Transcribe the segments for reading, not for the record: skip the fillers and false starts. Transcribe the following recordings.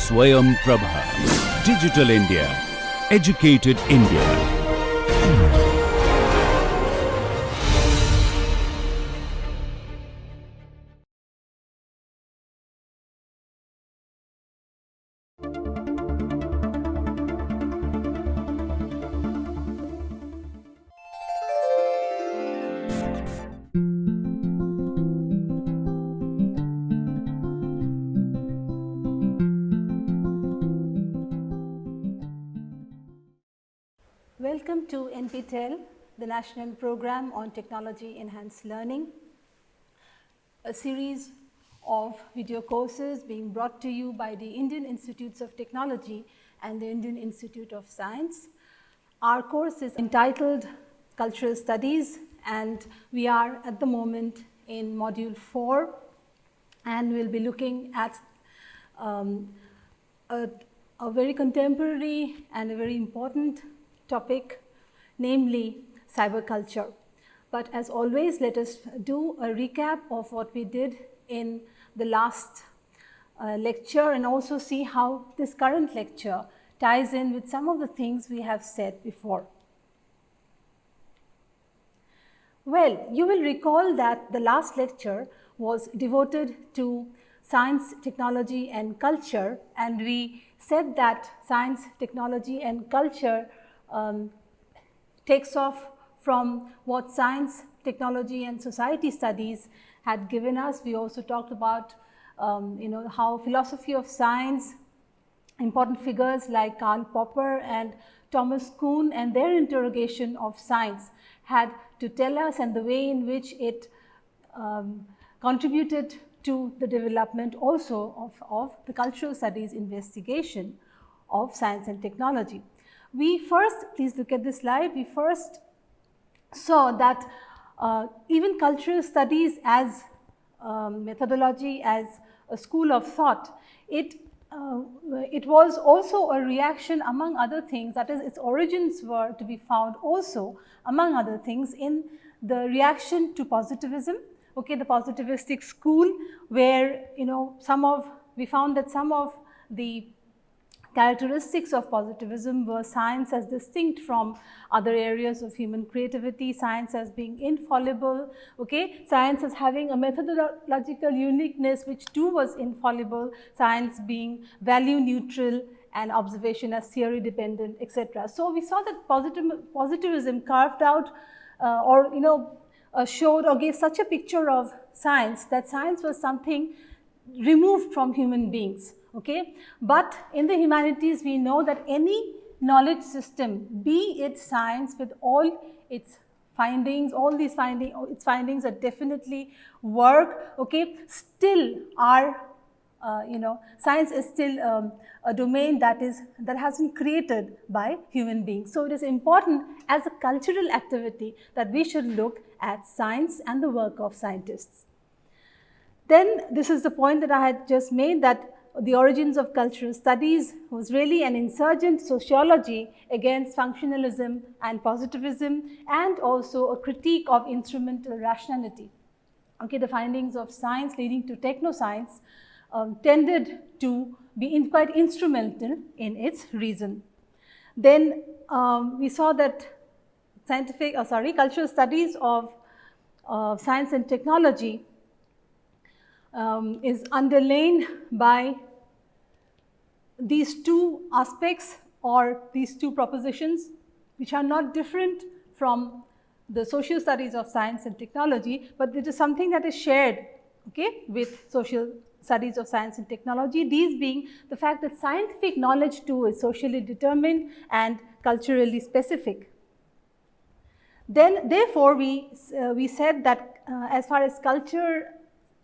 Swayam Prabha. Digital India. Educated India. Welcome to NPTEL, the National Program on Technology Enhanced Learning, a series of video courses being brought to you by the Indian Institutes of Technology and the Indian Institute of Science. Our course is entitled Cultural Studies, and we are at the moment in Module 4, and we'll be looking at a very contemporary and a very important topic, namely cyberculture. But as always, let us do a recap of what we did in the last lecture and also see how this current lecture ties in with some of the things we have said before. Well, you will recall that the last lecture was devoted to science, technology and culture, and we said that science, technology and culture takes off from what science, technology and society studies had given us. We also talked about how philosophy of science, important figures like Karl Popper and Thomas Kuhn and their interrogation of science had to tell us, and the way in which it contributed to the development also of the cultural studies investigation of science and technology. We first, please look at this slide, we first saw that even cultural studies as methodology, as a school of thought, it was also a reaction, among other things, that is, its origins were to be found also, among other things, in the reaction to positivism, okay, the positivistic school, where we found that some of the characteristics of positivism were science as distinct from other areas of human creativity, science as being infallible, okay, science as having a methodological uniqueness which too was infallible, science being value neutral and observation as theory dependent, etc. So we saw that positivism carved out showed or gave such a picture of science that science was something removed from human beings. Okay, but in the humanities we know that any knowledge system, be it science with all its findings, its findings that definitely work, okay, still are, science is still a domain that has been created by human beings. So it is important as a cultural activity that we should look at science and the work of scientists. Then this is the point that I had just made, that the origins of cultural studies was really an insurgent sociology against functionalism and positivism, and also a critique of instrumental rationality. Okay, the findings of science leading to technoscience tended to be quite instrumental in its reason. Then we saw that cultural studies of science and technology is underlain by these two aspects or these two propositions, which are not different from the social studies of science and technology, but it is something that is shared, okay, with social studies of science and technology, these being the fact that scientific knowledge too is socially determined and culturally specific. Then therefore we said that as far as culture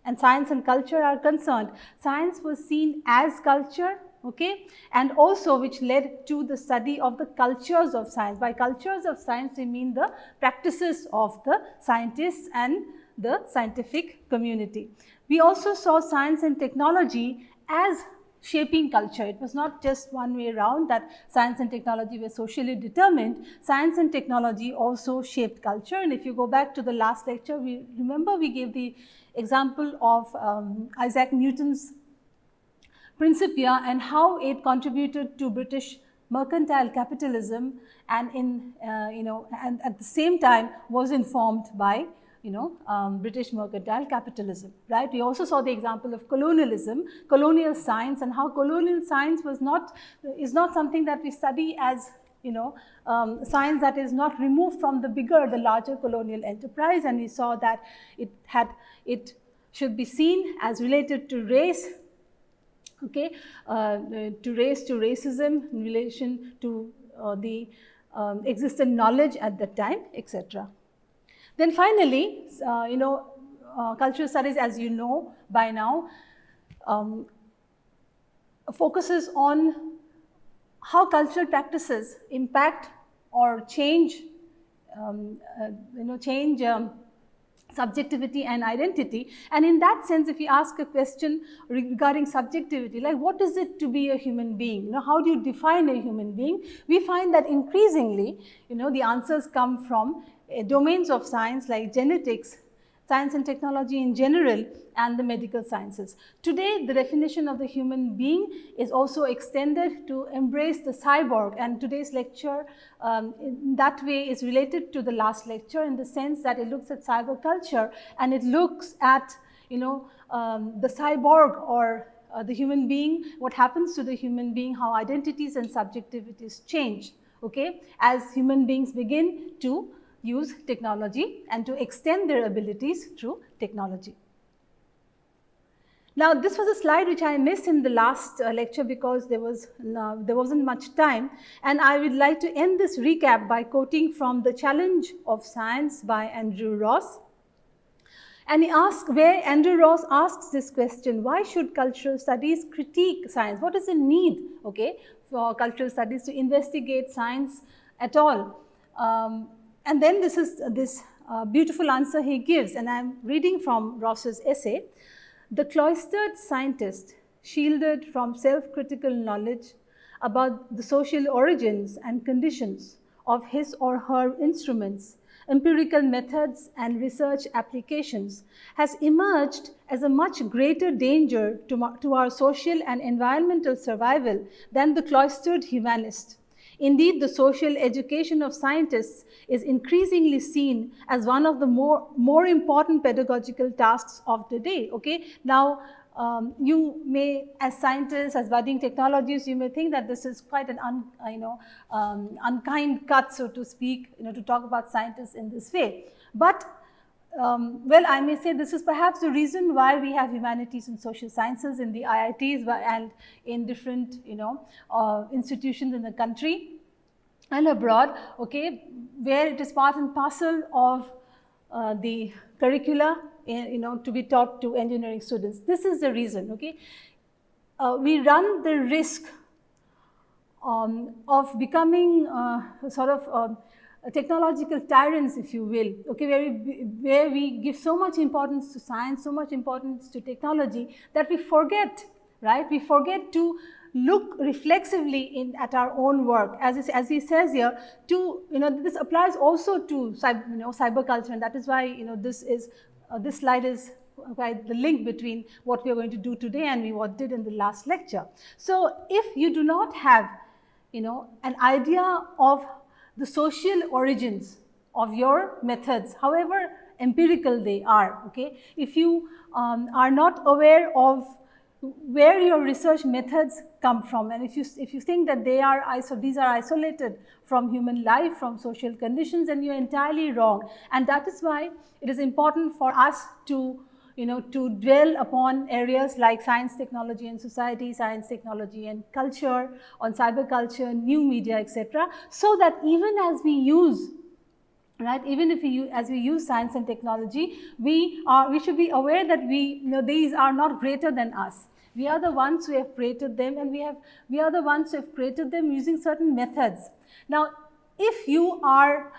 and science and culture are concerned, science was seen as culture, okay, and also which led to the study of the cultures of science. By cultures of science we mean the practices of the scientists and the scientific community. We also saw science and technology as shaping culture. It was not just one way around that science and technology were socially determined. Science and technology also shaped culture. And if you go back to the last lecture, we gave the example of Isaac Newton's Principia and how it contributed to British mercantile capitalism, and and at the same time was informed by British mercantile capitalism, right? We also saw the example of colonialism, colonial science, and how colonial science is not something that we study as science that is not removed from the larger colonial enterprise, and we saw that it should be seen as related to race, okay, to racism in relation to the existent knowledge at that time, etc. Then finally, cultural studies, as you know by now, focuses on how cultural practices impact or change, subjectivity and identity. And in that sense, if we ask a question regarding subjectivity, like what is it to be a human being? How do you define a human being? We find that increasingly, the answers come from domains of science like genetics, science and technology in general, and the medical sciences. Today, the definition of the human being is also extended to embrace the cyborg, and today's lecture in that way is related to the last lecture in the sense that it looks at cyberculture, and it looks at the cyborg or the human being, what happens to the human being, how identities and subjectivities change, okay, as human beings begin to use technology and to extend their abilities through technology. Now, this was a slide which I missed in the last lecture because there wasn't much time, and I would like to end this recap by quoting from The Challenge of Science by Andrew Ross. And Andrew Ross asks this question: why should cultural studies critique science? What is the need, okay, for cultural studies to investigate science at all? And then this is this beautiful answer he gives, and I am reading from Ross's essay. The cloistered scientist, shielded from self-critical knowledge about the social origins and conditions of his or her instruments, empirical methods and research applications, has emerged as a much greater danger to our social and environmental survival than the cloistered humanist. Indeed, the social education of scientists is increasingly seen as one of the more important pedagogical tasks of the day. Okay, now you may, as scientists, as budding technologists, you may think that this is quite an unkind cut, so to speak, to talk about scientists in this way. But well, I may say this is perhaps the reason why we have humanities and social sciences in the IITs and in different, institutions in the country and abroad, okay, where it is part and parcel of the curricula, to be taught to engineering students. This is the reason, okay. We run the risk of becoming technological tyrants, if you will, okay, where we give so much importance to science, so much importance to technology, that we forget, right? We forget to look reflexively at our own work, as he says here. This applies also to cyberculture, and that is why this slide is quite the link between what we are going to do today and what did in the last lecture. So, if you do not have an idea of the social origins of your methods, however empirical they are, okay, if you are not aware of where your research methods come from, and if you think that these are isolated from human life, from social conditions, then you're entirely wrong. And that is why it is important for us to dwell upon areas like science, technology and society, science, technology and culture, on cyberculture, new media, etc., so that even as we use, right, as we use science and technology, we should be aware that these are not greater than us. We are the ones who have created them, and we are the ones who have created them using certain methods. Now, if you are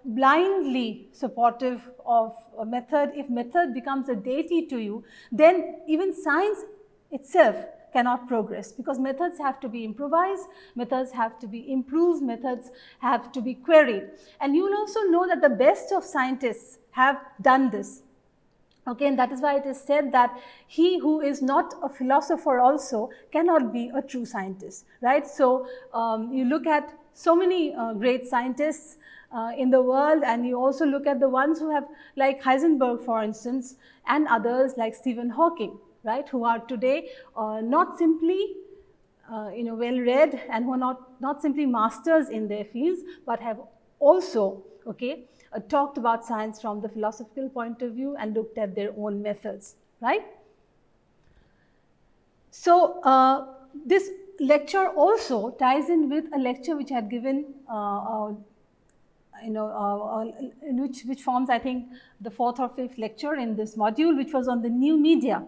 blindly supportive of a method, if method becomes a deity to you, then even science itself cannot progress, because methods have to be improvised, methods have to be improved, methods have to be queried. And you will also know that the best of scientists have done this. Okay, and that is why it is said that he who is not a philosopher also cannot be a true scientist, right? So you look at so many great scientists in the world, and you also look at the ones who have, like Heisenberg, for instance, and others like Stephen Hawking, right, who are today not simply well read, and who are not simply masters in their fields, but have also, okay, talked about science from the philosophical point of view and looked at their own methods, right? So this lecture also ties in with a lecture which I had given, which forms, I think, the 4th or 5th lecture in this module, which was on the new media.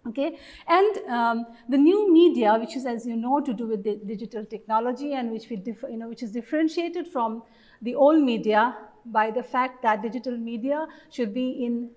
Okay, and the new media, which is, as you know, to do with the digital technology, and which which is differentiated from the old media by the fact that digital media should be in,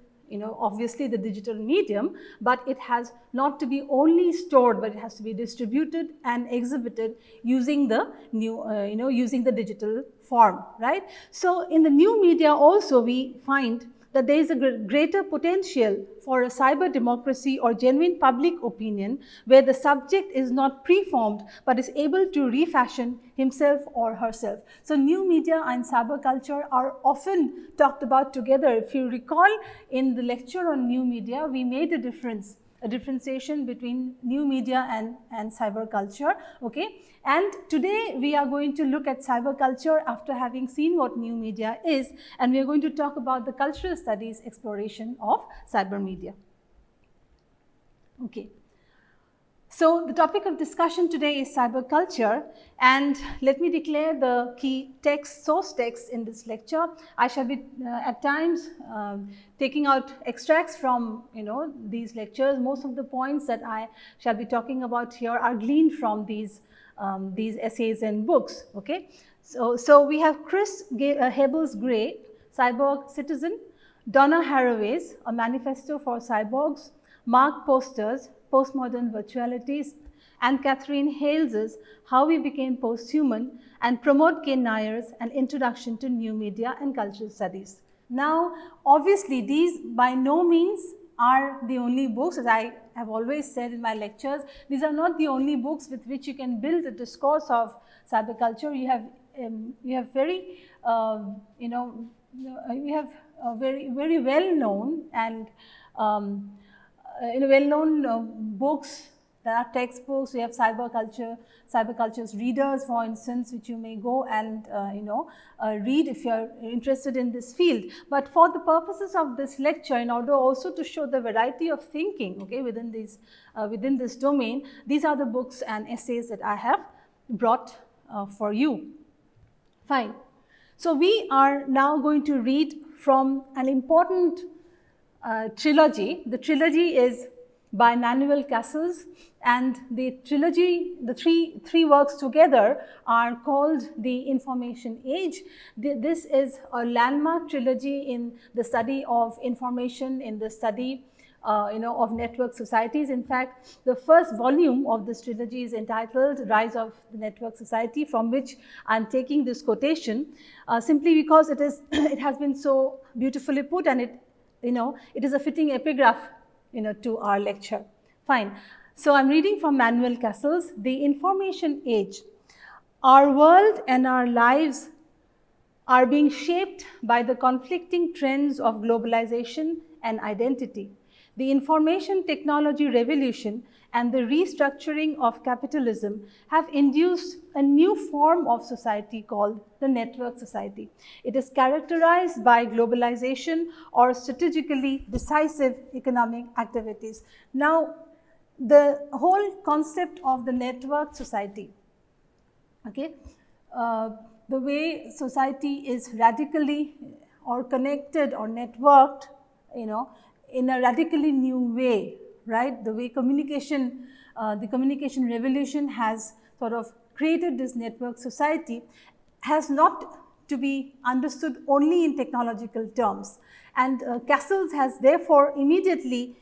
obviously the digital medium, but it has not to be only stored, but it has to be distributed and exhibited using the new, using the digital form, right? So in the new media also we find that there is a greater potential for a cyber democracy or genuine public opinion, where the subject is not preformed but is able to refashion himself or herself. So new media and cyber culture are often talked about together. If you recall, in the lecture on new media, we made a differentiation between new media and cyber culture, okay? And today we are going to look at cyber culture after having seen what new media is, and we are going to talk about the cultural studies exploration of cyber media. Okay. So the topic of discussion today is cyber culture, and let me declare the key text, source texts in this lecture. I shall be at times taking out extracts from these lectures. Most of the points that I shall be talking about here are gleaned from these essays and books. Okay, so we have Chris Hebels Gray, Cyborg Citizen; Donna Haraway's A Manifesto for Cyborgs; Mark Poster's Postmodern Virtualities; and Catherine Hales's How We Became Posthuman; and Pramod K. Nair's An Introduction to New Media and Cultural Studies. Now, obviously, these by no means are the only books. As I have always said in my lectures, these are not the only books with which you can build a discourse of cyber culture. You have very, you have very well known and well-known books. There are textbooks. We have Cyberculture's readers, for instance, which you may go and read if you are interested in this field. But for the purposes of this lecture, in order also to show the variety of thinking, okay, within this domain, these are the books and essays that I have brought for you. Fine. So we are now going to read from an important trilogy. The trilogy is by Manuel Castells, and the trilogy, the three works together are called The Information Age. This is a landmark trilogy in the study of information, in the study of network societies. In fact, the first volume of this trilogy is entitled Rise of the Network Society, from which I am taking this quotation simply because it has been so beautifully put, and it is a fitting epigraph to our lecture. Fine. So I'm reading from Manuel Castells, The Information Age. Our world and our lives are being shaped by the conflicting trends of globalization and identity. The information technology revolution and the restructuring of capitalism have induced a new form of society called the network society. It is characterized by globalization or strategically decisive economic activities. Now, the whole concept of the network society, okay, the way society is radically or connected or networked, in a radically new way, right? The way the communication revolution has sort of created this network society has not to be understood only in technological terms. And Castells has therefore immediately,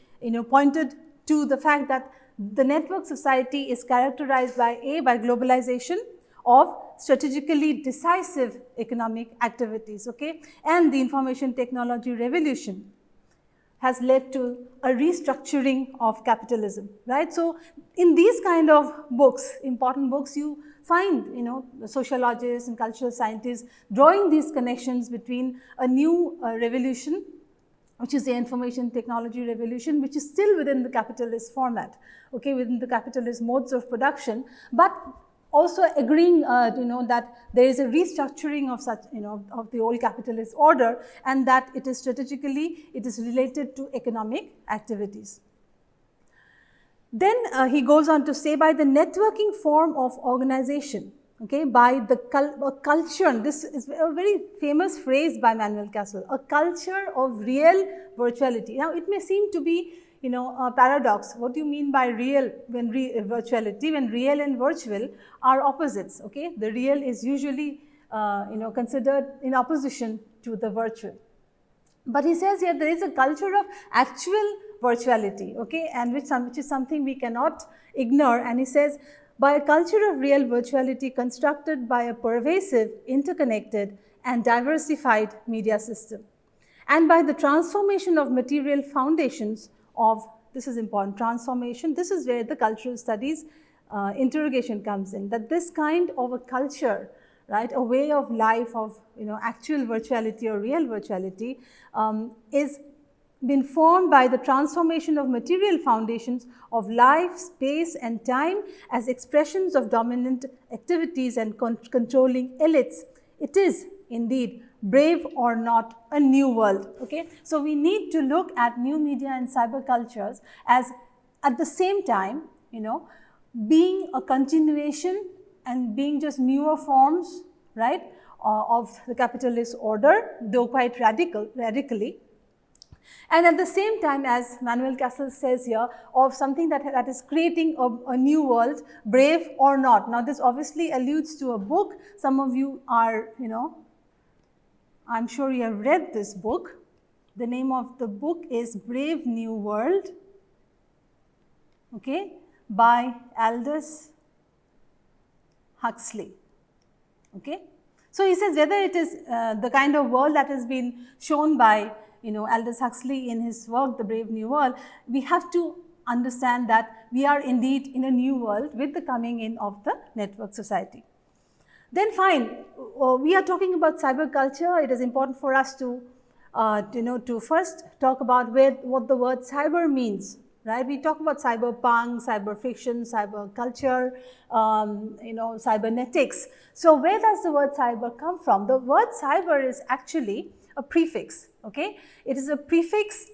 pointed to the fact that the network society is characterized by globalization of strategically decisive economic activities, okay, and the information technology revolution. has led to a restructuring of capitalism, right? So in these kind of books, important books, you find, sociologists and cultural scientists drawing these connections between a new revolution, which is the information technology revolution, which is still within the capitalist format, okay, within the capitalist modes of production, but also agreeing, that there is a restructuring of such, of the old capitalist order, and that it is strategically, it is related to economic activities. Then he goes on to say, by the networking form of organization, okay, by the culture, and this is a very famous phrase by Manuel Cassel, a culture of real virtuality. Now, it may seem to be, a paradox. What do you mean by real when virtuality, when real and virtual are opposites, okay? The real is usually, considered in opposition to the virtual. But he says here there is a culture of actual virtuality, okay, and which is something we cannot ignore. And he says, by a culture of real virtuality constructed by a pervasive, interconnected, and diversified media system, and by the transformation of material foundations of, this is important, transformation, this is where the cultural studies interrogation comes in, that this kind of a culture, right, a way of life of, actual virtuality or real virtuality is been formed by the transformation of material foundations of life, space, and time as expressions of dominant activities and controlling elites. It is indeed, brave or not, a new world, okay? So we need to look at new media and cyber cultures as, at the same time, being a continuation and being just newer forms, right, of the capitalist order, though quite radically. And at the same time, as Manuel Cassel says here, of something that is creating a new world, brave or not. Now, this obviously alludes to a book. Some of you are, I'm sure you have read this book. The name of the book is Brave New World, okay, by Aldous Huxley, okay. So he says whether it is the kind of world that has been shown by, Aldous Huxley in his work, The Brave New World, we have to understand that we are indeed in a new world with the coming in of the network society. Then fine, we are talking about cyberculture. It is important for us to, to first talk about what the word cyber means, right? We talk about cyberpunk, cyber fiction, cyberculture, cybernetics. So where does the word cyber come from? The word cyber is actually a prefix, okay? It is a prefix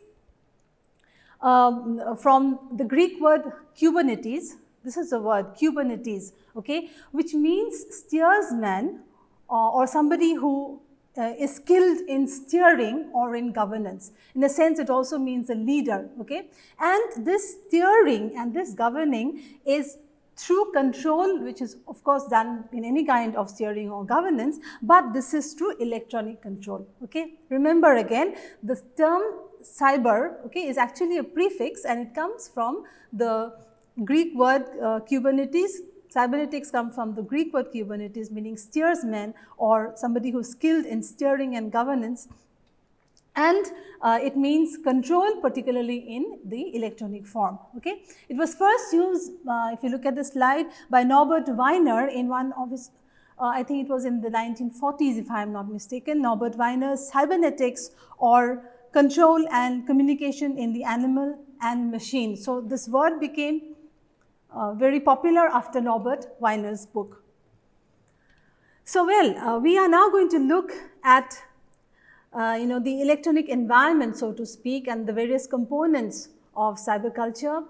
from the Greek word Kubernetes. This is the word Kubernetes, okay, which means steersman or somebody who is skilled in steering or in governance. In a sense, it also means a leader, okay. And this steering and this governing is through control, which is of course done in any kind of steering or governance, but this is through electronic control, okay. Remember again, the term cyber, okay, is actually a prefix, and it comes from the Greek word Kubernetes. Cybernetics come from the Greek word Kubernetes, meaning steersman or somebody who's skilled in steering and governance. And it means control, particularly in the electronic form, okay. It was first used, if you look at the slide, by Norbert Wiener in one of his, I think it was in the 1940s, if I am not mistaken, Norbert Wiener's Cybernetics, or Control and Communication in the Animal and Machine. So this word became very popular after Norbert Wiener's book. So well, we are now going to look at the electronic environment, so to speak, and the various components of cyberculture.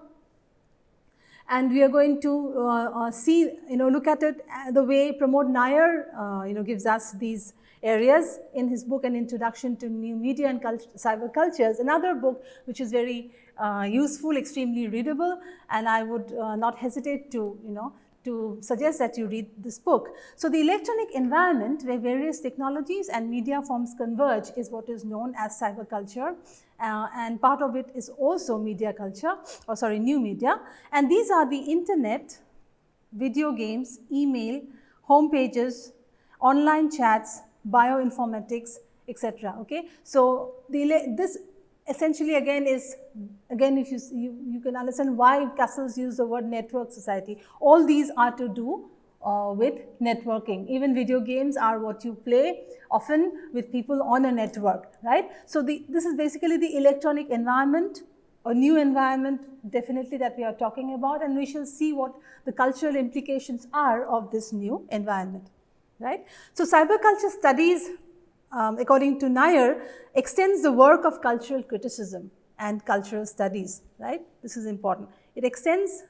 And we are going to see, look at it the way Pramod Nair, gives us these areas in his book, An Introduction to New Media and Cybercultures, another book which is very useful, extremely readable, and I would not hesitate to, to suggest that you read this book. So the electronic environment where various technologies and media forms converge is what is known as cyberculture, and part of it is also media culture, or sorry, new media, and these are the internet, video games, email, home pages, online chats, bioinformatics, etc. Okay, so this essentially again is, again if you can understand why Cassels use the word network society. All these are to do with networking. Even video games are what you play often with people on a network, right? So this is basically the electronic environment, a new environment definitely that we are talking about, and we shall see what the cultural implications are of this new environment, right? So cyberculture studies, according to Nair, extends the work of cultural criticism and cultural studies, right? This is important. It extends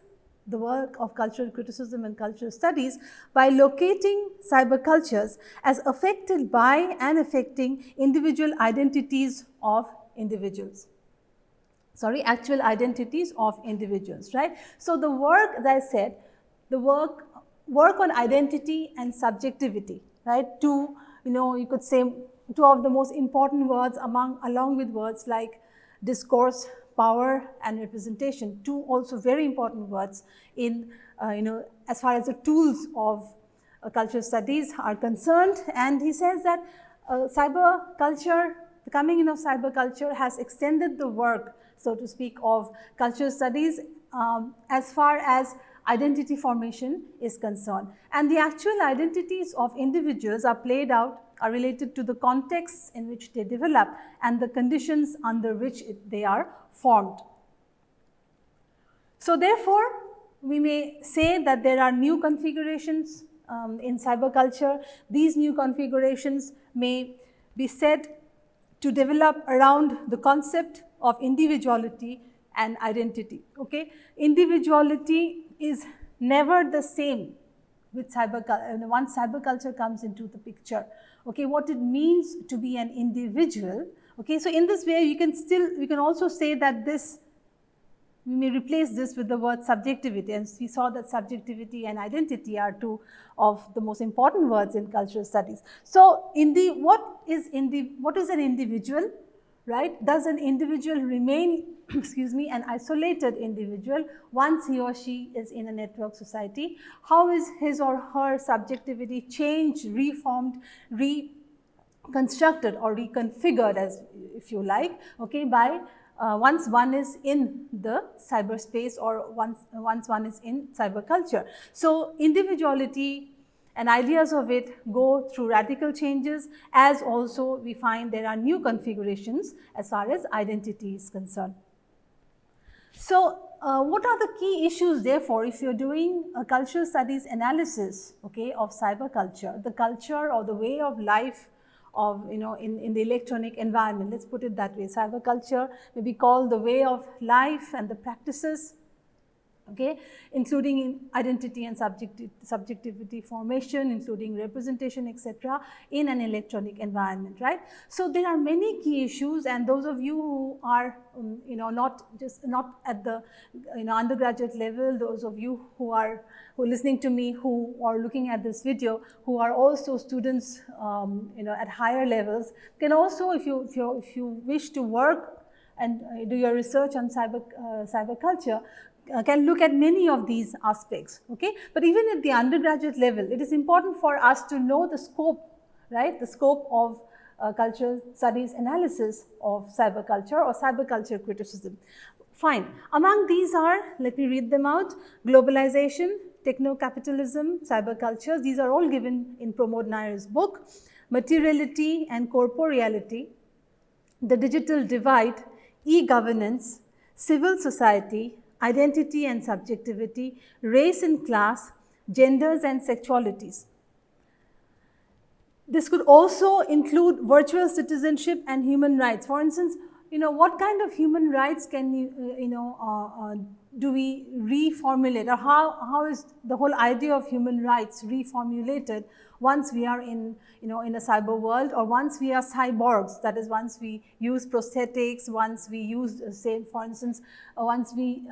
the work of cultural criticism and cultural studies by locating cybercultures as affected by and affecting individual identities of individuals. Sorry, actual identities of individuals, right? So the work, as I said, the work on identity and subjectivity, right? Two, you could say two of the most important words along with words like discourse, power and representation, two also very important words in, as far as the tools of cultural studies are concerned. And he says that cyberculture, the coming in of cyberculture has extended the work, so to speak, of cultural studies as far as identity formation is concerned. And the actual identities of individuals are played out, are related to the contexts in which they develop and the conditions under which they are formed. So therefore, we may say that there are new configurations in cyberculture. These new configurations may be said to develop around the concept of individuality and identity. Okay? Individuality is never the same with cyberculture, once cyberculture comes into the picture. Okay, what it means to be an individual. Okay, so in this way, we can also say that we may replace this with the word subjectivity, and we saw that subjectivity and identity are two of the most important words in cultural studies. So, what is an individual, right? Does an individual remain, excuse me, an isolated individual once he or she is in a network society? How is his or her subjectivity changed, reformed, reconstructed or reconfigured, as if you like, okay, by once one is in the cyberspace or once one is in cyberculture. So individuality and ideas of it go through radical changes, as also we find there are new configurations as far as identity is concerned. So what are the key issues, therefore, if you're doing a cultural studies analysis, okay, of cyberculture, the culture or the way of life of, in the electronic environment, let's put it that way. Cyberculture may be called the way of life and the practices, okay, including in identity and subjectivity formation, including representation, etc., in an electronic environment, right? So there are many key issues, and those of you who are, not at the, undergraduate level, those of you who are listening to me, who are looking at this video, who are also students, at higher levels, can also, if you wish to work and do your research on cyberculture, can look at many of these aspects, okay? But even at the undergraduate level, it is important for us to know the scope, right? The scope of cultural studies analysis of cyberculture or cyberculture criticism. Fine. Among these are, let me read them out: globalization, techno-capitalism, cyberculture. These are all given in Pramod Nair's book. Materiality and corporeality, the digital divide, e-governance, civil society, identity and subjectivity, race and class, genders and sexualities. This could also include virtual citizenship and human rights. For instance, what kind of human rights can do we reformulate, or how is the whole idea of human rights reformulated once we are in a cyber world, or once we are cyborgs, that is, once we use prosthetics, once we use, say, for instance, once we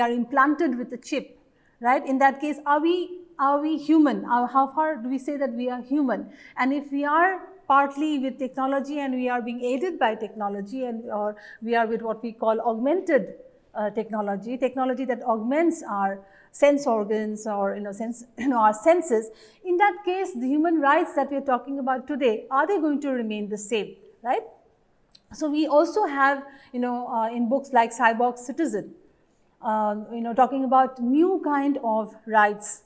are implanted with a chip, right? In that case, are we human? How far do we say that we are human? And if we are partly with technology and we are being aided by technology, or we are with what we call augmented technology that augments our sense organs or our senses, in that case, the human rights that we are talking about today, are they going to remain the same, right? So we also have, in books like Cyborg Citizen, talking about new kind of rights,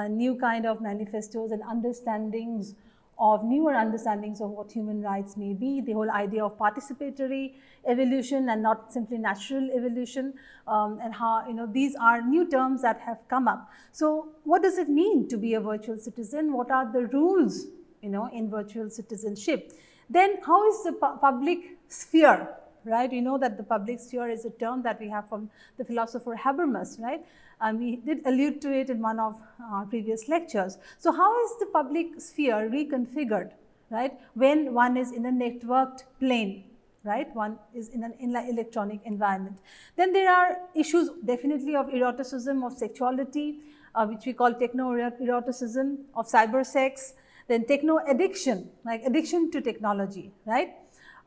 new kind of manifestos and understandings of newer understandings of what human rights may be, the whole idea of participatory evolution and not simply natural evolution, and how, these are new terms that have come up. So what does it mean to be a virtual citizen? What are the rules, in virtual citizenship? Then how is the public sphere, right? We know that the public sphere is a term that we have from the philosopher Habermas, right? And we did allude to it in one of our previous lectures. So how is the public sphere reconfigured, right, when one is in a networked plane, right? One is in an electronic environment. Then there are issues definitely of eroticism, of sexuality, which we call techno-eroticism, of cybersex, then techno-addiction, like addiction to technology, right?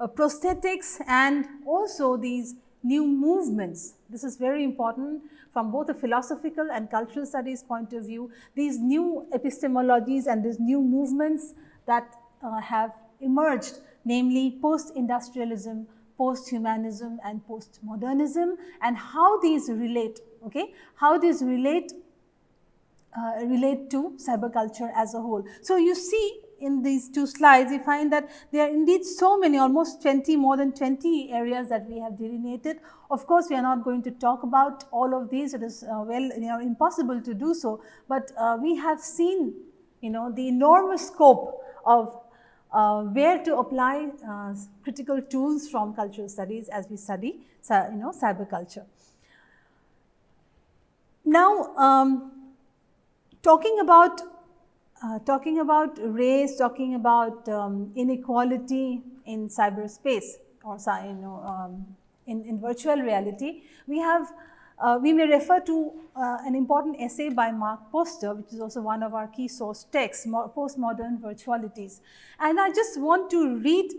Prosthetics, and also these new movements. This is very important from both a philosophical and cultural studies point of view. These new epistemologies and these new movements that have emerged, namely post-industrialism, post-humanism and post-modernism, and how these relate, okay? How these relate to cyberculture as a whole. So you see in these two slides, you find that there are indeed so many, almost 20, more than 20 areas that we have delineated. Of course, we are not going to talk about all of these. It is impossible to do so. But we have seen, the enormous scope of where to apply critical tools from cultural studies as we study, cyberculture. Now, talking about race, talking about inequality in cyberspace, or in virtual reality, we may refer to an important essay by Mark Poster, which is also one of our key source texts, Postmodern Virtualities. And I just want to read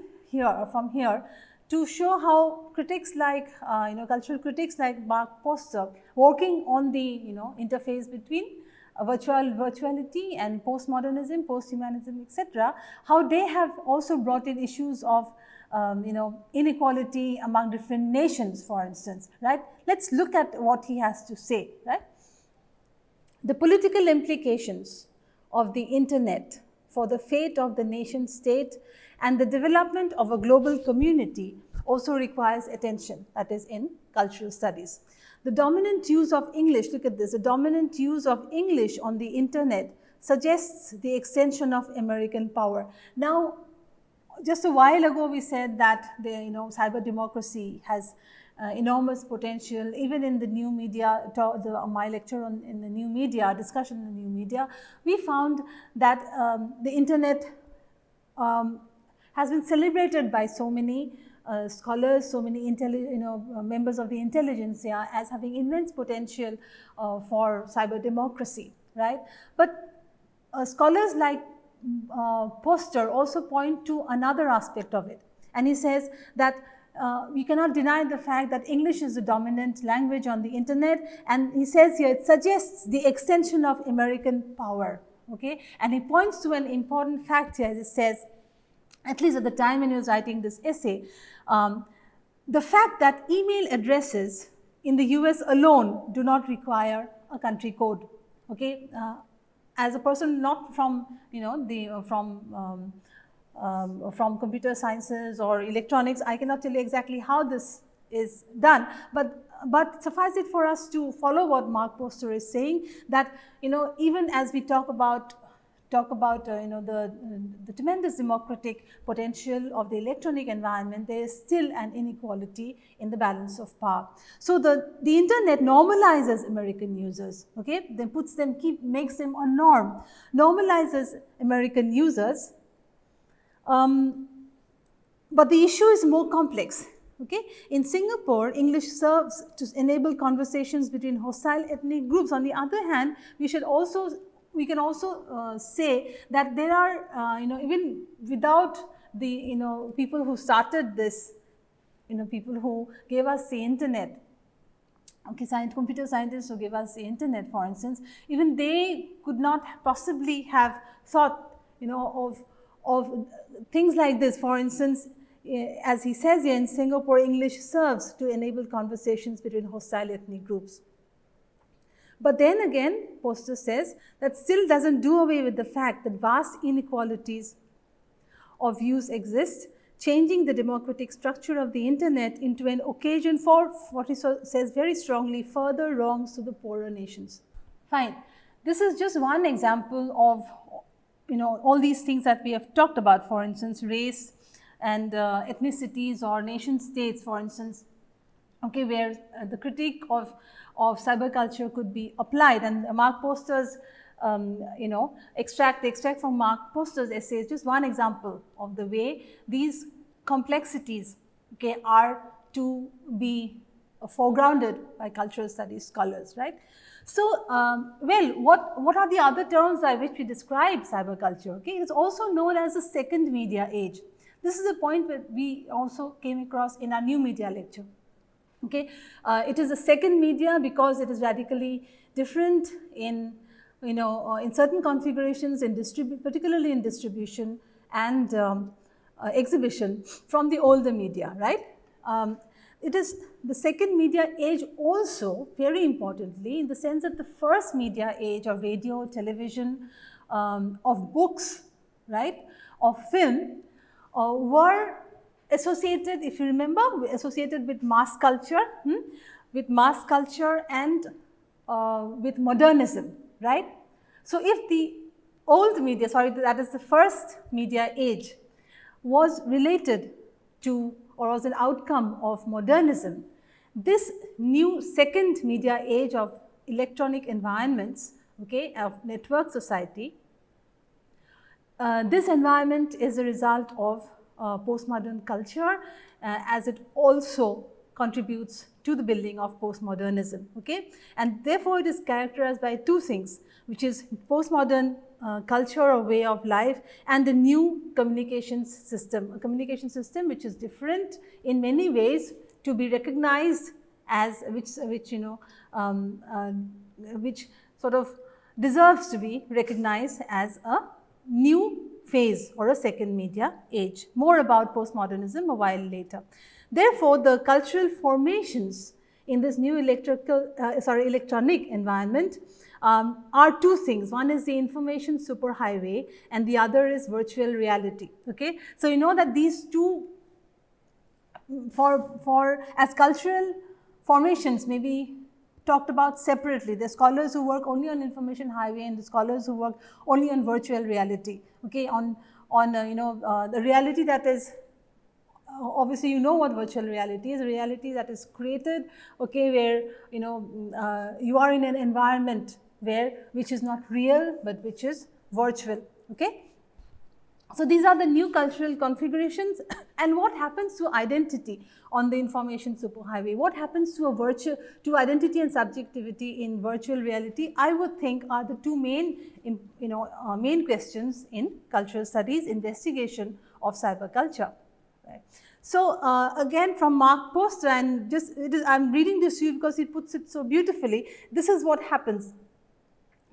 from here to show how critics like, cultural critics like Mark Poster, working on the, interface between virtuality and postmodernism, posthumanism, etc., how they have also brought in issues of inequality among different nations, for instance, right? Let's look at what he has to say, right? The political implications of the internet for the fate of the nation state and the development of a global community also requires attention, that is in cultural studies. The dominant use of English, look at this, the dominant use of English on the internet suggests the extension of American power. Now, just a while ago we said that the cyber democracy has enormous potential. Even in the new media, my lecture in the new media, discussion in the new media, we found that the internet has been celebrated by so many scholars, so many members of the intelligentsia as having immense potential for cyber democracy, right? But scholars like Poster also point to another aspect of it, and he says that we cannot deny the fact that English is the dominant language on the internet, and he says here it suggests the extension of American power, okay? And he points to an important fact here. He says, at least at the time when he was writing this essay, the fact that email addresses in the US alone do not require a country code, okay? As a person not from, from computer sciences or electronics, I cannot tell you exactly how this is done, but suffice it for us to follow what Mark Poster is saying, that even as we talk about the tremendous democratic potential of the electronic environment, there is still an inequality in the balance of power. So the internet normalizes American users, okay? Then makes them a norm, normalizes American users. But the issue is more complex, okay? In Singapore, English serves to enable conversations between hostile ethnic groups. On the other hand, we can also say that there are, even without the, people who started this, people who gave us the internet, okay, computer scientists who gave us the internet, for instance, even they could not possibly have thought, of things like this. For instance, as he says here, in Singapore, English serves to enable conversations between hostile ethnic groups. But then again, Poster says that still doesn't do away with the fact that vast inequalities of views exist, changing the democratic structure of the internet into an occasion for what he says very strongly, further wrongs to the poorer nations. Fine. This is just one example of all these things that we have talked about, for instance, race and ethnicities or nation states, for instance, okay, where the critique of cyberculture could be applied. And Mark Poster's, extract from Mark Poster's essays, just one example of the way these complexities, okay, are to be foregrounded by cultural studies scholars, right? So, well, what are the other terms by which we describe cyberculture? Okay, it is also known as the second media age. This is a point that we also came across in our new media lecture. Okay, it is a second media because it is radically different in in certain configurations, particularly in distribution and exhibition from the older media, right? It is the second media age also, very importantly, in the sense that the first media age of radio, television, of books, right, of film, were associated, if you remember, associated with mass culture, and with modernism, right? So, if the old media, that is the first media age, was related to or was an outcome of modernism, this new second media age of electronic environments, okay, of network society, this environment is a result of postmodern culture, as it also contributes to the building of postmodernism, okay, and therefore it is characterized by two things, which is postmodern culture or way of life and the new communications system, a communication system which is different in many ways to be recognized as which sort of deserves to be recognized as a new phase or a second media age. More about postmodernism a while later. Therefore, the cultural formations in this new electronic environment are two things. One is the information superhighway and the other is virtual reality. Okay? So, you know that these two as cultural formations may be talked about separately. There are scholars who work only on information highway and the scholars who work only on virtual reality. Okay? On the reality that is, obviously you know what virtual reality is, a reality that is created, okay, where you are in an environment which is not real but which is virtual, okay. So, these are the new cultural configurations. And what happens to identity on the information superhighway? What happens to identity and subjectivity in virtual reality? I would think are the two main questions in cultural studies investigation of cyberculture. Right. So, again from Mark Poster, and I am reading this to you because he puts it so beautifully. This is what happens,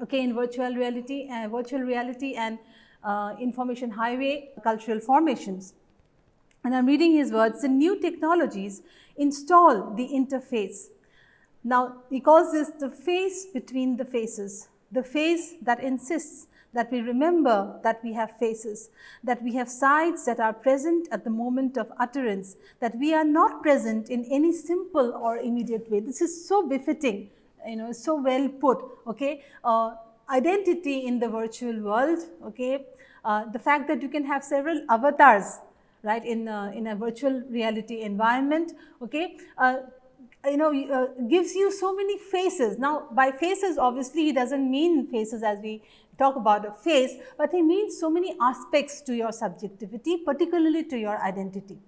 okay, in virtual reality and information highway cultural formations. And I am reading his words: the new technologies install the interface. Now, he calls this the face between the faces, the face that insists that we remember that we have faces, that we have sides that are present at the moment of utterance, that we are not present in any simple or immediate way. This is so befitting, so well put, okay. Identity in the virtual world, okay, the fact that you can have several avatars, right, in a virtual reality environment, okay, gives you so many faces. Now, by faces, obviously, he doesn't mean faces as we talk about a face, but he means so many aspects to your subjectivity, particularly to your identity,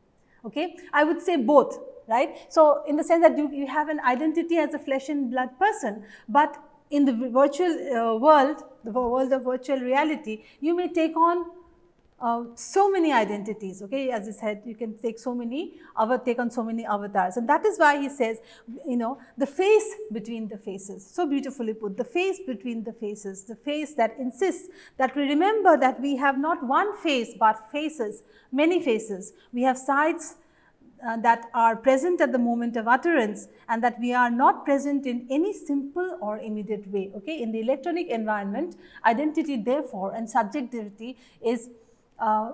okay. I would say both, right. So, in the sense that you have an identity as a flesh and blood person, but in the virtual world, the world of virtual reality, you may take on so many identities, okay, as I said, you can take on so many avatars, and that is why he says, the face between the faces, so beautifully put, the face between the faces, the face that insists that we remember that we have not one face but faces, many faces. We have sides that are present at the moment of utterance, and that we are not present in any simple or immediate way, okay. In the electronic environment, identity therefore and subjectivity is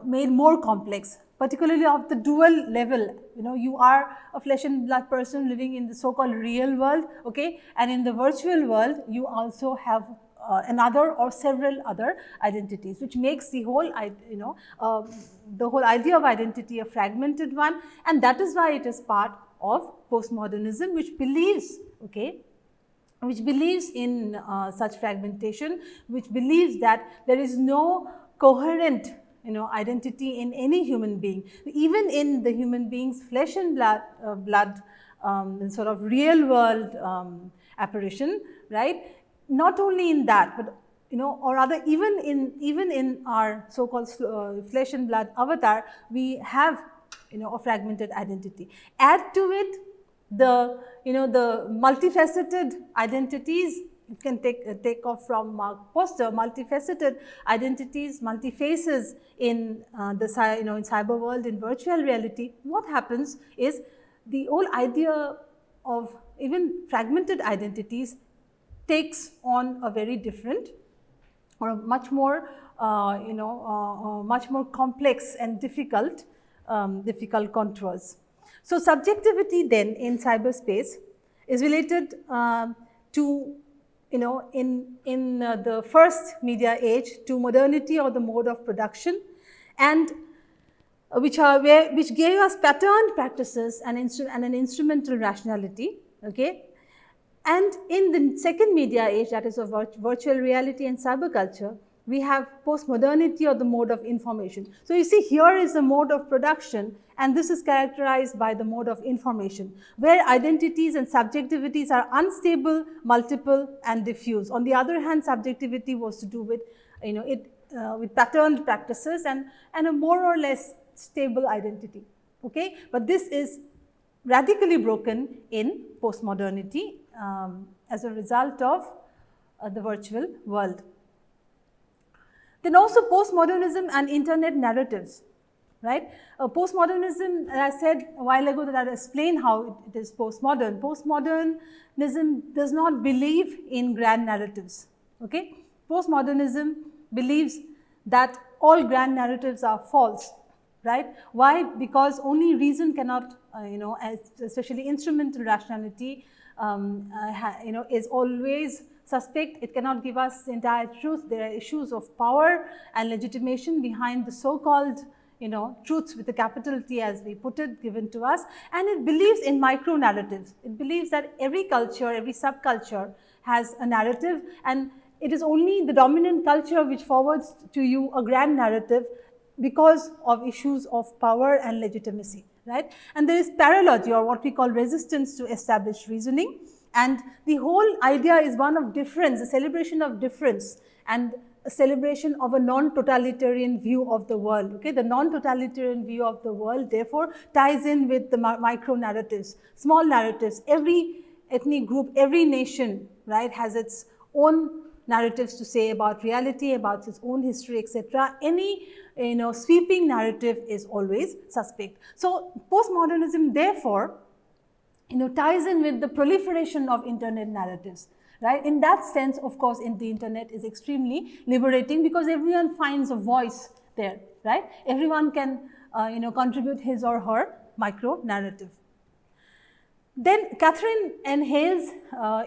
made more complex, particularly of the dual level. You are a flesh and blood person living in the so-called real world, okay, and in the virtual world you also have another or several other identities, which makes the whole the whole idea of identity a fragmented one. And that is why it is part of postmodernism, which believes, okay, which believes in such fragmentation, which believes that there is no coherent identity in any human being, even in the human being's flesh and blood sort of real world apparition, right? Not only in that, but or rather even in our so-called flesh and blood avatar, we have a fragmented identity. Add to it the the multifaceted identities. You can take off from Mark Poster, multifaceted identities, multi-faces in the in cyber world, in virtual reality. What happens is the whole idea of even fragmented identities takes on a very different or a much more much more complex and difficult contours. So subjectivity then in cyberspace is related to in the first media age to modernity or the mode of production, and which gave us patterned practices and an instrumental rationality, okay. And in the second media age, that is of virtual reality and cyberculture, we have postmodernity or the mode of information. So you see, here is the mode of production, and this is characterized by the mode of information, where identities and subjectivities are unstable, multiple, and diffuse. On the other hand, subjectivity was to do with with patterned practices and a more or less stable identity, okay. But this is radically broken in postmodernity as a result of the virtual world. Then also postmodernism and internet narratives, right? Postmodernism, as I said a while ago that I explained how it is postmodern. Postmodernism does not believe in grand narratives, okay? Postmodernism believes that all grand narratives are false, right? Why? Because only reason cannot, especially instrumental rationality, is always suspect. It cannot give us the entire truth. There are issues of power and legitimation behind the so-called, truths with a capital T, as we put it, given to us. And it believes in micro narratives. It believes that every culture, every subculture has a narrative, and it is only the dominant culture which forwards to you a grand narrative because of issues of power and legitimacy, right? And there is paralogy, or what we call resistance to established reasoning. And the whole idea is one of difference, a celebration of difference, and a celebration of a non-totalitarian view of the world, okay? The non-totalitarian view of the world, therefore, ties in with the micro narratives, small narratives. Every ethnic group, every nation, right, has its own narratives to say about reality, about its own history, etc. Any sweeping narrative is always suspect. So postmodernism therefore ties in with the proliferation of internet narratives, right? In that sense, of course, the internet is extremely liberating because everyone finds a voice there, right? Everyone can contribute his or her micro narrative. Then Catherine N. Hales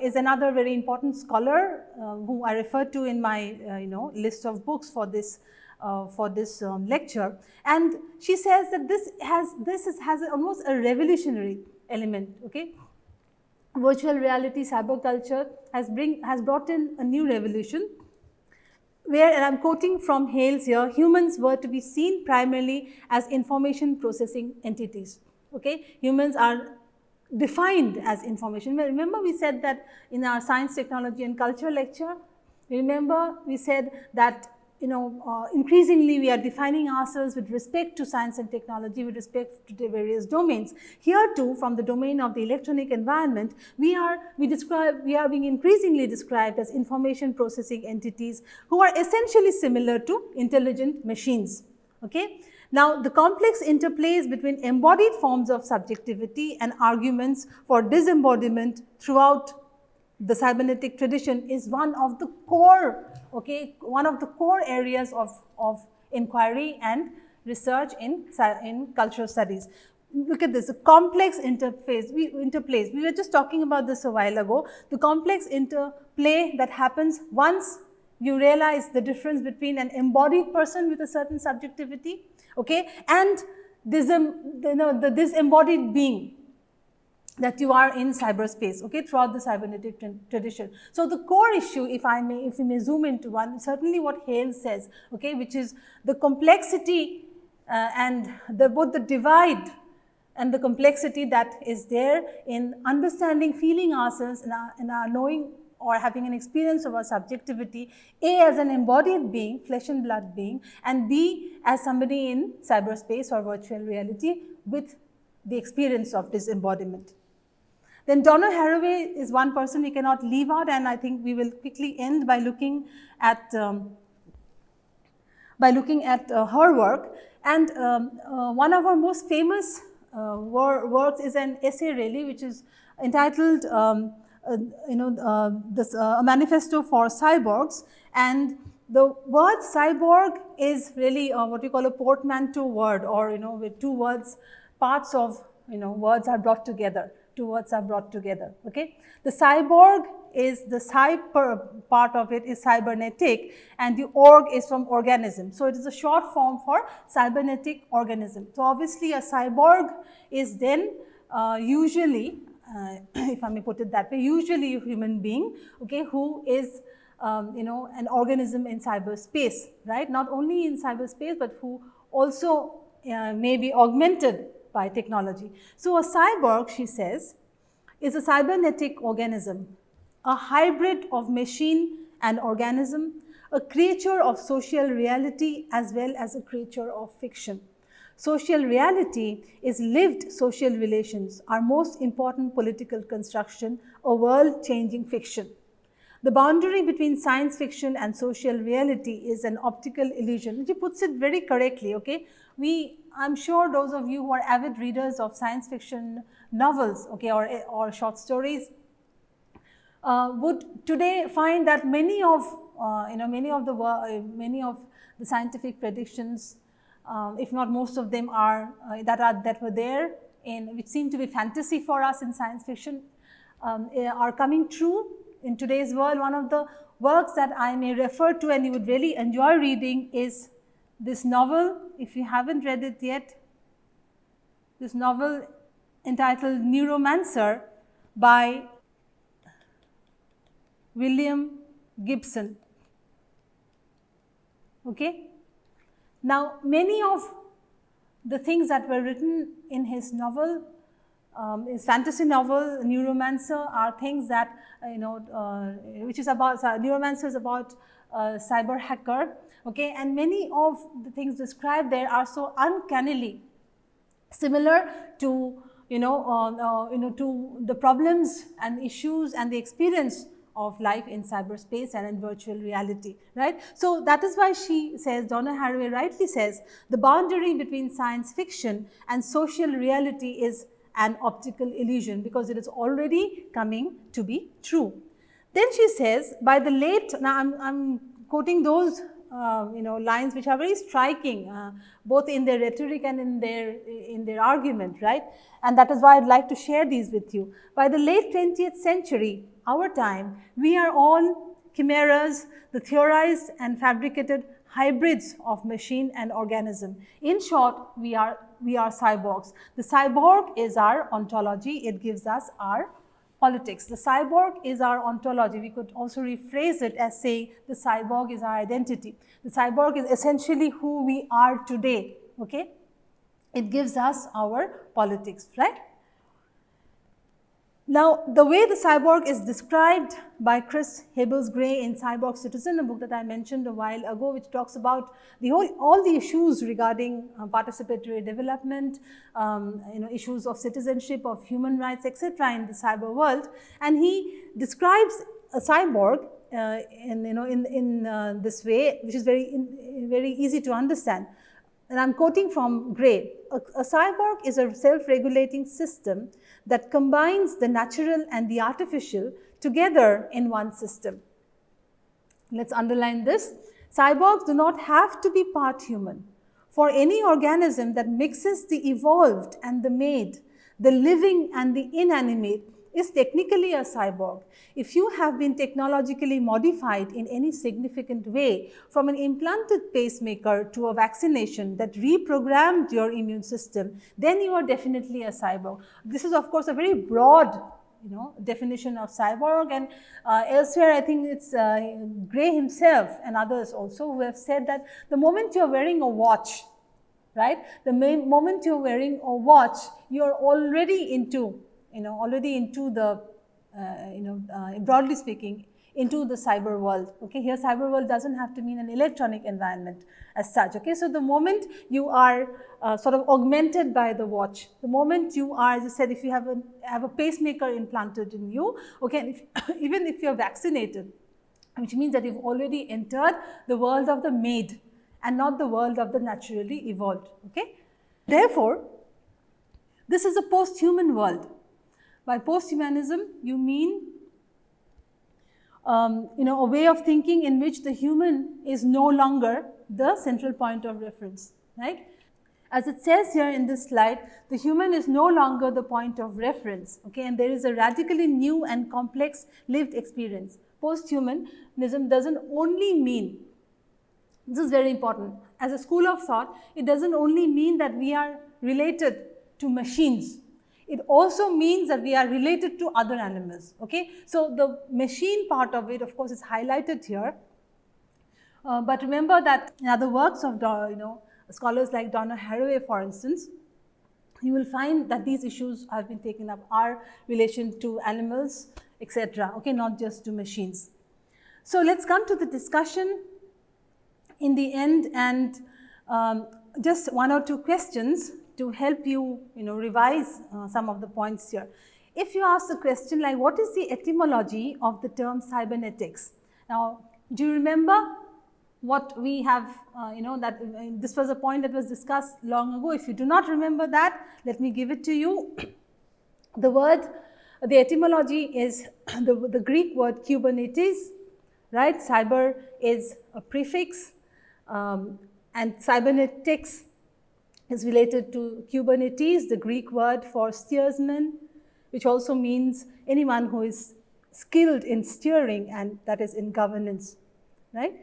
is another very important scholar who I refer to in my list of books for this lecture, and she says that this has almost a revolutionary element. Okay, virtual reality, cyberculture has brought in a new revolution, where, and I'm quoting from Hales here, humans were to be seen primarily as information processing entities. Okay, humans are defined as information. Remember we said that in our science, technology and culture lecture, remember we said that increasingly we are defining ourselves with respect to science and technology, with respect to the various domains. Here too, from the domain of the electronic environment, we are being increasingly described as information processing entities who are essentially similar to intelligent machines. Okay? Now, the complex interplays between embodied forms of subjectivity and arguments for disembodiment throughout the cybernetic tradition is one of the core, areas of inquiry and research in cultural studies. Look at this, the complex interplays. We were just talking about this a while ago. The complex interplay that happens once you realize the difference between an embodied person with a certain subjectivity, okay, and this embodied being that you are in cyberspace, okay, throughout the cybernetic tradition. So the core issue, if we may zoom into one, certainly what Hale says, okay, which is the complexity and both the divide and the complexity that is there in understanding, feeling ourselves in our knowing or having an experience of our subjectivity, A, as an embodied being, flesh and blood being, and B, as somebody in cyberspace or virtual reality with the experience of disembodiment. Then Donna Haraway is one person we cannot leave out, and I think we will quickly end by looking at her work. And one of her most famous works is an essay, really, which is entitled A Manifesto for Cyborgs. And the word cyborg is really what we call a portmanteau word, or with two words, parts of words are brought together. Two words are brought together. Okay, the cyborg is the cyber part of it is cybernetic, and the org is from organism. So it is a short form for cybernetic organism. So obviously a cyborg is then usually, if I may put it that way, usually a human being, okay, who is an organism in cyberspace, right? Not only in cyberspace, but who also may be augmented by technology. So a cyborg, she says, is a cybernetic organism, a hybrid of machine and organism, a creature of social reality as well as a creature of fiction. Social reality is lived social relations, our most important political construction, a world-changing fiction. The boundary between science fiction and social reality is an optical illusion. She puts it very correctly, okay? I'm sure those of you who are avid readers of science fiction novels, okay, or short stories, would today find that many of the scientific predictions, if not most of them, that were there which seem to be fantasy for us in science fiction, are coming true in today's world. One of the works that I may refer to and you would really enjoy reading is this novel, if you haven't read it yet, this novel entitled Neuromancer by William Gibson. Okay? Now, many of the things that were written in his novel, his fantasy novel, Neuromancer, are things that, which is about, Neuromancer is about a cyber hacker, okay, and many of the things described there are so uncannily similar to, to the problems and issues and the experience of life in cyberspace and in virtual reality, right? So that is why she says, Donna Haraway rightly says, the boundary between science fiction and social reality is an optical illusion, because it is already coming to be true. Then she says, by the late, now I'm quoting those lines which are very striking, both in their rhetoric and in their argument, right? And that is why I'd like to share these with you. By the late 20th century, our time, we are all chimeras, the theorized and fabricated hybrids of machine and organism. In short, we are cyborgs. The cyborg is our ontology. It gives us our politics. The cyborg is our ontology. We could also rephrase it as saying the cyborg is our identity. The cyborg is essentially who we are today, okay? It gives us our politics, right? Now, the way the cyborg is described by Chris Hebels-Gray in Cyborg Citizen, a book that I mentioned a while ago, which talks about all the issues regarding participatory development, issues of citizenship, of human rights, etc., in the cyber world, and he describes a cyborg in this way, which is very easy to understand. And I am quoting from Gray. A cyborg is a self-regulating system that combines the natural and the artificial together in one system. Let's underline this. Cyborgs do not have to be part human. For any organism that mixes the evolved and the made, the living and the inanimate, is technically a cyborg. If you have been technologically modified in any significant way, from an implanted pacemaker to a vaccination that reprogrammed your immune system, then you are definitely a cyborg. This is of course a very broad definition of cyborg, and elsewhere I think it's Gray himself and others also who have said that the moment you are wearing a watch, right, the moment you are wearing a watch, you are already into the, broadly speaking, into the cyber world. Okay, here cyber world doesn't have to mean an electronic environment as such. Okay, so the moment you are sort of augmented by the watch, the moment you are, as I said, if you have a pacemaker implanted in you, okay, and even if you are vaccinated, which means that you've already entered the world of the made and not the world of the naturally evolved. Okay, therefore, this is a post-human world. By post-humanism, you mean a way of thinking in which the human is no longer the central point of reference, right? As it says here in this slide, the human is no longer the point of reference, okay, and there is a radically new and complex lived experience. Post-humanism doesn't only mean, this is very important, as a school of thought, it doesn't only mean that we are related to machines. It also means that we are related to other animals. Okay, so the machine part of it, of course, is highlighted here. But remember that in other works of scholars like Donna Haraway, for instance, you will find that these issues have been taken up, our relation to animals, etc. Okay, not just to machines. So let's come to the discussion in the end, and just one or two questions to help you, revise some of the points here. If you ask the question like, what is the etymology of the term cybernetics? Now, do you remember what we have, this was a point that was discussed long ago. If you do not remember that, let me give it to you. The etymology is the Greek word Kubernetes, right? Cyber is a prefix, and cybernetics is related to Kubernetes, the Greek word for steersman, which also means anyone who is skilled in steering, and that is in governance, right?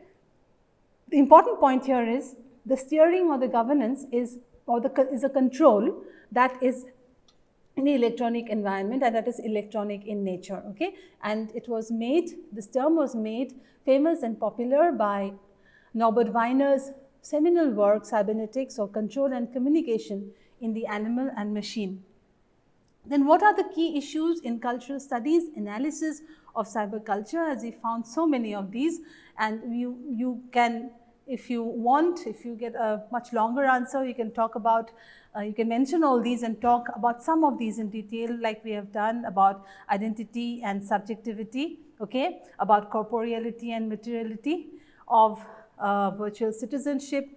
The important point here is the steering or the governance is a control that is in the electronic environment, and that is electronic in nature, okay? And it was made, this term was made famous and popular by Norbert Weiner's seminal work, Cybernetics, or Control and Communication in the Animal and Machine. Then what are the key issues in cultural studies analysis of cyberculture, as we found so many of these, and you can, if you want, if you get a much longer answer, you can talk about, you can mention all these and talk about some of these in detail, like we have done about identity and subjectivity, okay, about corporeality and materiality, of virtual citizenship,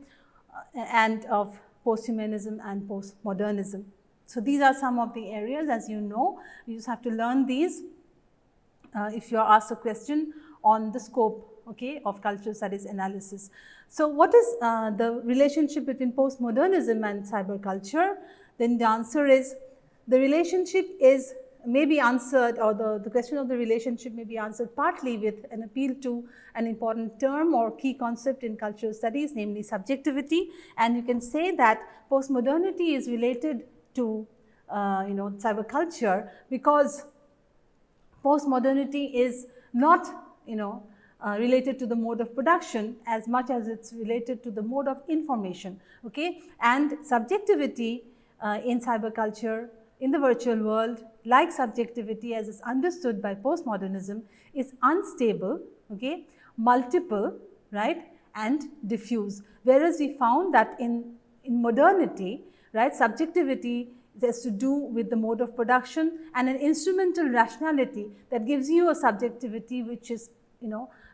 and of posthumanism and postmodernism. So these are some of the areas, as you know, you just have to learn these if you are asked a question on the scope, okay, of cultural studies analysis. So what is the relationship between postmodernism and cyberculture? Then the answer is, the relationship is may be answered, or the question of the relationship may be answered partly with an appeal to an important term or key concept in cultural studies, namely subjectivity. And you can say that postmodernity is related to cyberculture because postmodernity is not related to the mode of production as much as it's related to the mode of information, okay? And subjectivity in cyberculture in the virtual world, like subjectivity as is understood by postmodernism, is unstable, okay, multiple, right, and diffuse. Whereas we found that in modernity, right, subjectivity has to do with the mode of production and an instrumental rationality that gives you a subjectivity which is,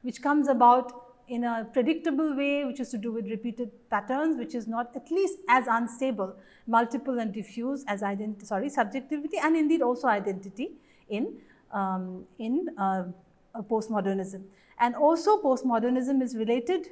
which comes about in a predictable way, which is to do with repeated patterns, which is not at least as unstable, multiple and diffuse as subjectivity, and indeed also identity in postmodernism. And also postmodernism is related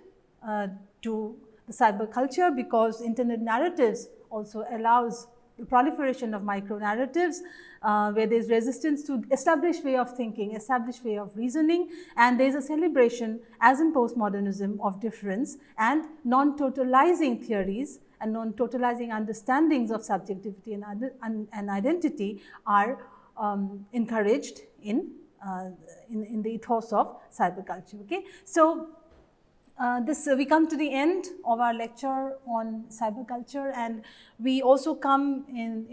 to the cyberculture, because internet narratives also allows the proliferation of micro-narratives where there is resistance to established way of thinking, established way of reasoning, and there is a celebration, as in postmodernism, of difference, and non-totalizing theories and non-totalizing understandings of subjectivity and identity are encouraged in the ethos of cyberculture. Okay? So, we come to the end of our lecture on cyberculture, and we also come in,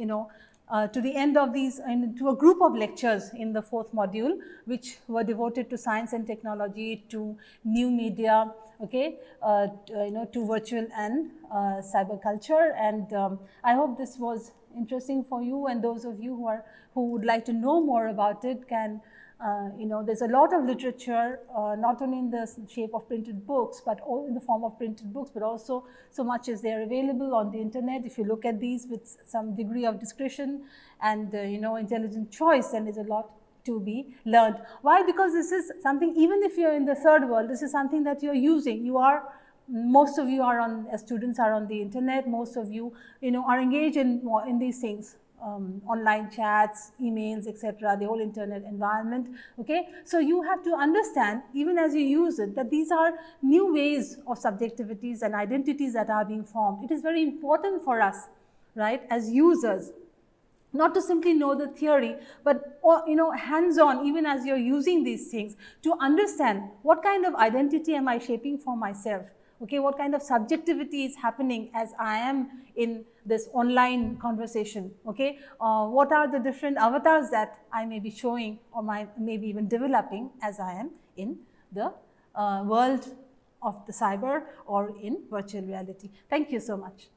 to the end of these, to a group of lectures in the 4th module, which were devoted to science and technology, to new media, okay, to virtual and cyberculture. And I hope this was interesting for you, and those of you who would like to know more about it can. There's a lot of literature, not only in the shape of printed books, but all in the form of printed books, but also so much is there available on the internet. If you look at these with some degree of discretion and, intelligent choice, then there's a lot to be learned. Why? Because this is something, even if you're in the third world, this is something that you're using. Most of you as students are on the internet, most of you, are engaged in these things. Online chats, emails, etc., the whole internet environment. Okay, so you have to understand, even as you use it, that these are new ways of subjectivities and identities that are being formed. It is very important for us, right, as users, not to simply know the theory, but hands-on, even as you're using these things, to understand what kind of identity am I shaping for myself. Okay, what kind of subjectivity is happening as I am in this online conversation? Okay, what are the different avatars that I may be showing, or maybe even developing as I am in the world of the cyber or in virtual reality? Thank you so much.